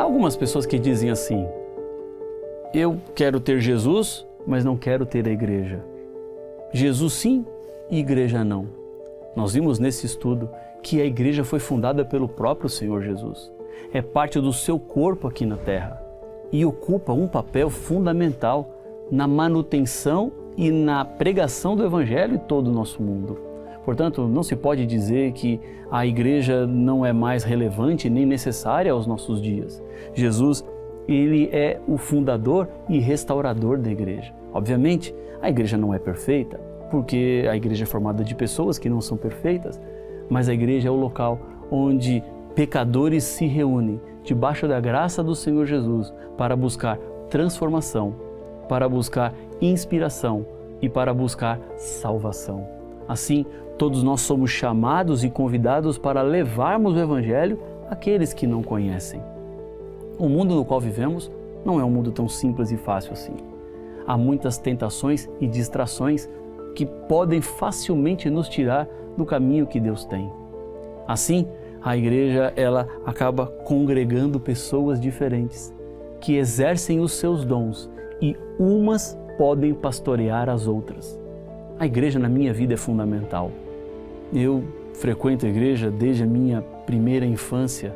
Há algumas pessoas que dizem assim: eu quero ter Jesus, mas não quero ter a igreja. Jesus sim e igreja não. Nós vimos nesse estudo que a igreja foi fundada pelo próprio Senhor Jesus. É parte do seu corpo aqui na terra e ocupa um papel fundamental na manutenção e na pregação do Evangelho em todo o nosso mundo. Portanto, não se pode dizer que a igreja não é mais relevante nem necessária aos nossos dias. Jesus, ele é o fundador e restaurador da igreja. Obviamente, a igreja não é perfeita, porque a igreja é formada de pessoas que não são perfeitas, mas a igreja é o local onde pecadores se reúnem debaixo da graça do Senhor Jesus para buscar transformação, para buscar inspiração e para buscar salvação. Assim, todos nós somos chamados e convidados para levarmos o Evangelho àqueles que não conhecem. O mundo no qual vivemos não é um mundo tão simples e fácil assim. Há muitas tentações e distrações que podem facilmente nos tirar do caminho que Deus tem. Assim, a igreja ela acaba congregando pessoas diferentes que exercem os seus dons e umas podem pastorear as outras. A igreja na minha vida é fundamental. Eu frequento a igreja desde a minha primeira infância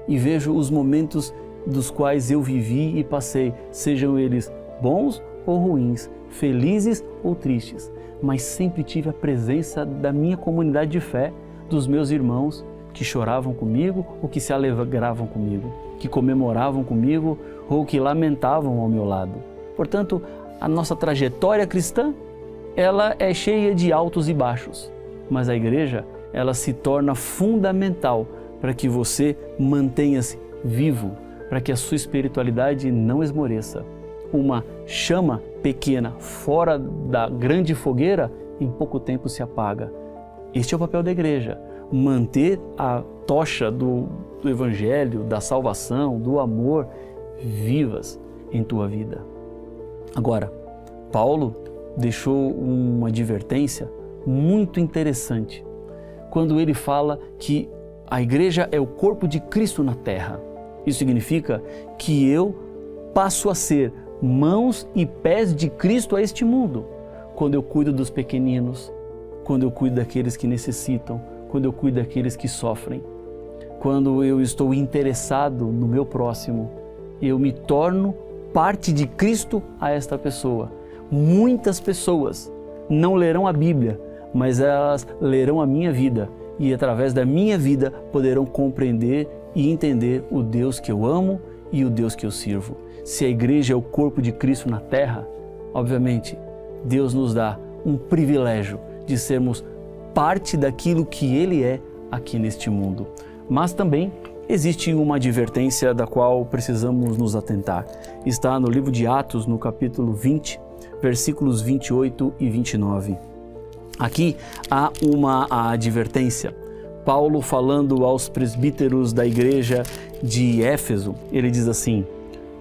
e vejo os momentos dos quais eu vivi e passei, sejam eles bons ou ruins, felizes ou tristes, mas sempre tive a presença da minha comunidade de fé, dos meus irmãos que choravam comigo ou que se alegravam comigo, que comemoravam comigo ou que lamentavam ao meu lado. Portanto, a nossa trajetória cristã, ela é cheia de altos e baixos, mas a igreja, ela se torna fundamental para que você mantenha-se vivo, para que a sua espiritualidade não esmoreça. Uma chama pequena fora da grande fogueira, em pouco tempo se apaga. Este é o papel da igreja, manter a tocha do Evangelho, da salvação, do amor, vivas em tua vida. Agora, Paulo deixou uma advertência muito interessante quando ele fala que a igreja é o corpo de Cristo na terra. Isso significa que eu passo a ser mãos e pés de Cristo a este mundo, quando eu cuido dos pequeninos, quando eu cuido daqueles que necessitam, quando eu cuido daqueles que sofrem, quando eu estou interessado no meu próximo, eu me torno parte de Cristo a esta pessoa. Muitas pessoas não lerão a Bíblia, mas elas lerão a minha vida e através da minha vida poderão compreender e entender o Deus que eu amo e o Deus que eu sirvo. Se a igreja é o corpo de Cristo na terra, obviamente, Deus nos dá um privilégio de sermos parte daquilo que Ele é aqui neste mundo. Mas também existe uma advertência da qual precisamos nos atentar. Está no livro de Atos, no capítulo 20, versículos 28 e 29. Aqui há uma advertência. Paulo falando aos presbíteros da igreja de Éfeso, ele diz assim: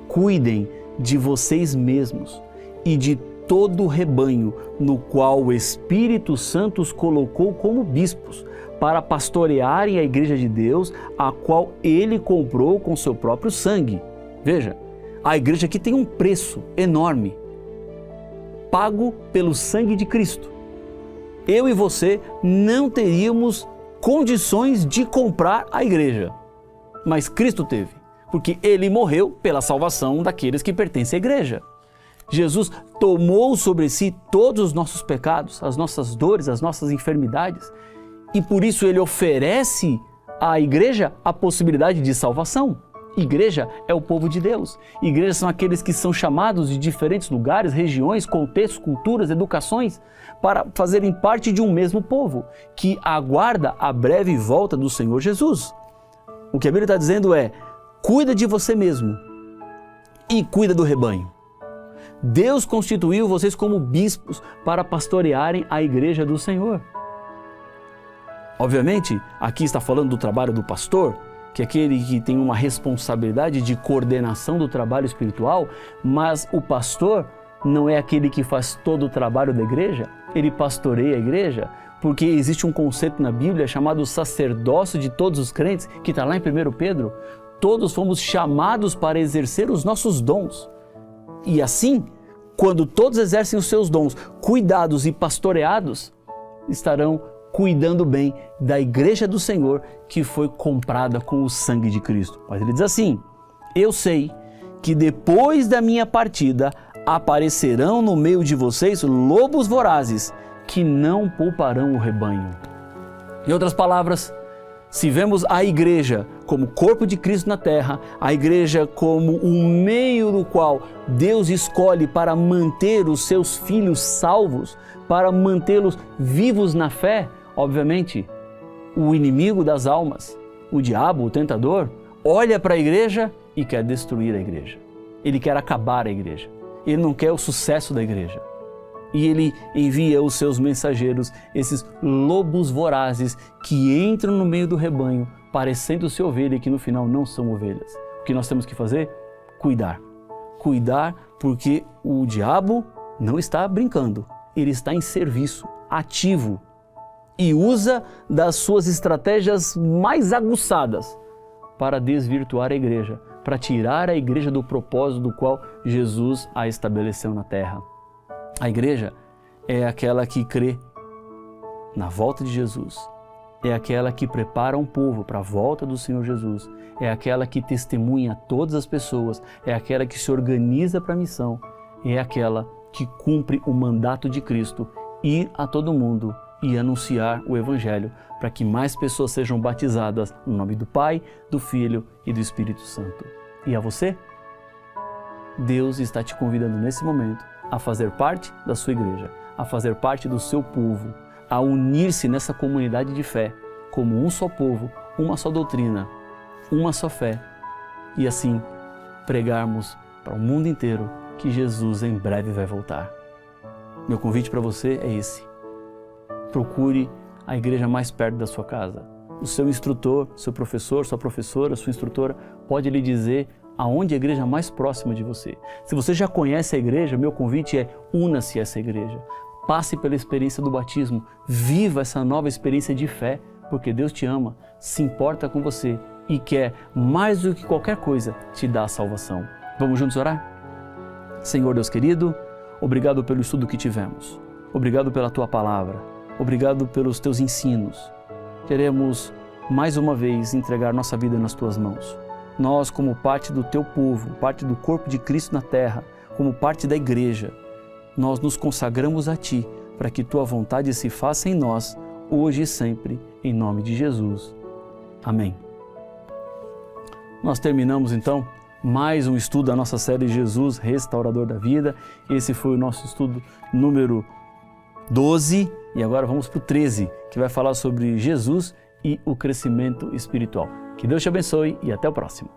cuidem de vocês mesmos e de todo o rebanho no qual o Espírito Santo os colocou como bispos, para pastorearem a igreja de Deus, a qual ele comprou com seu próprio sangue. Veja, a igreja aqui tem um preço enorme, pago pelo sangue de Cristo. Eu e você não teríamos condições de comprar a igreja, mas Cristo teve, porque Ele morreu pela salvação daqueles que pertencem à igreja. Jesus tomou sobre si todos os nossos pecados, as nossas dores, as nossas enfermidades, e por isso Ele oferece à igreja a possibilidade de salvação. Igreja é o povo de Deus. Igrejas são aqueles que são chamados de diferentes lugares, regiões, contextos, culturas, educações, para fazerem parte de um mesmo povo, que aguarda a breve volta do Senhor Jesus. O que a Bíblia está dizendo é: cuida de você mesmo e cuida do rebanho. Deus constituiu vocês como bispos para pastorearem a igreja do Senhor. Obviamente, aqui está falando do trabalho do pastor, que é aquele que tem uma responsabilidade de coordenação do trabalho espiritual, mas o pastor não é aquele que faz todo o trabalho da igreja, ele pastoreia a igreja, porque existe um conceito na Bíblia chamado sacerdócio de todos os crentes, que está lá em 1 Pedro. todos fomos chamados para exercer os nossos dons. E assim, quando todos exercem os seus dons, cuidados e pastoreados, estarão cuidando bem da igreja do Senhor, que foi comprada com o sangue de Cristo. Mas ele diz assim: eu sei que depois da minha partida aparecerão no meio de vocês lobos vorazes, que não pouparão o rebanho. Em outras palavras, se vemos a igreja como corpo de Cristo na terra, a igreja como um meio do qual Deus escolhe para manter os seus filhos salvos, para mantê-los vivos na fé, obviamente, o inimigo das almas, o diabo, o tentador, olha para a igreja e quer destruir a igreja. Ele quer acabar a igreja. Ele não quer o sucesso da igreja. E ele envia os seus mensageiros, esses lobos vorazes, que entram no meio do rebanho, parecendo-se ovelha e que no final não são ovelhas. O que nós temos que fazer? Cuidar. Cuidar, porque o diabo não está brincando. Ele está em serviço, ativo, e usa das suas estratégias mais aguçadas para desvirtuar a igreja, para tirar a igreja do propósito do qual Jesus a estabeleceu na terra. A igreja é aquela que crê na volta de Jesus, é aquela que prepara um povo para a volta do Senhor Jesus, é aquela que testemunha a todas as pessoas, é aquela que se organiza para a missão, é aquela que cumpre o mandato de Cristo, ir a todo mundo e anunciar o Evangelho, para que mais pessoas sejam batizadas no nome do Pai, do Filho e do Espírito Santo. E a você? Deus está te convidando nesse momento a fazer parte da sua igreja, a fazer parte do seu povo, a unir-se nessa comunidade de fé, como um só povo, uma só doutrina, uma só fé, e assim pregarmos para o mundo inteiro que Jesus em breve vai voltar. Meu convite para você é esse: procure a igreja mais perto da sua casa. O seu instrutor, seu professor, sua professora, sua instrutora pode lhe dizer aonde é a igreja mais próxima de você. Se você já conhece a igreja, meu convite é: una-se a essa igreja. Passe pela experiência do batismo, viva essa nova experiência de fé, porque Deus te ama, se importa com você e quer, mais do que qualquer coisa, te dar a salvação. Vamos juntos orar? Senhor Deus querido, obrigado pelo estudo que tivemos. Obrigado pela Tua palavra. Obrigado pelos Teus ensinos. Queremos, mais uma vez, entregar nossa vida nas Tuas mãos. Nós, como parte do Teu povo, parte do corpo de Cristo na terra, como parte da igreja, nós nos consagramos a Ti, para que Tua vontade se faça em nós, hoje e sempre, em nome de Jesus. Amém. Nós terminamos, então, mais um estudo da nossa série Jesus, Restaurador da Vida. Esse foi o nosso estudo número 12 e agora vamos para o 13, que vai falar sobre Jesus e o crescimento espiritual. Que Deus te abençoe e até o próximo.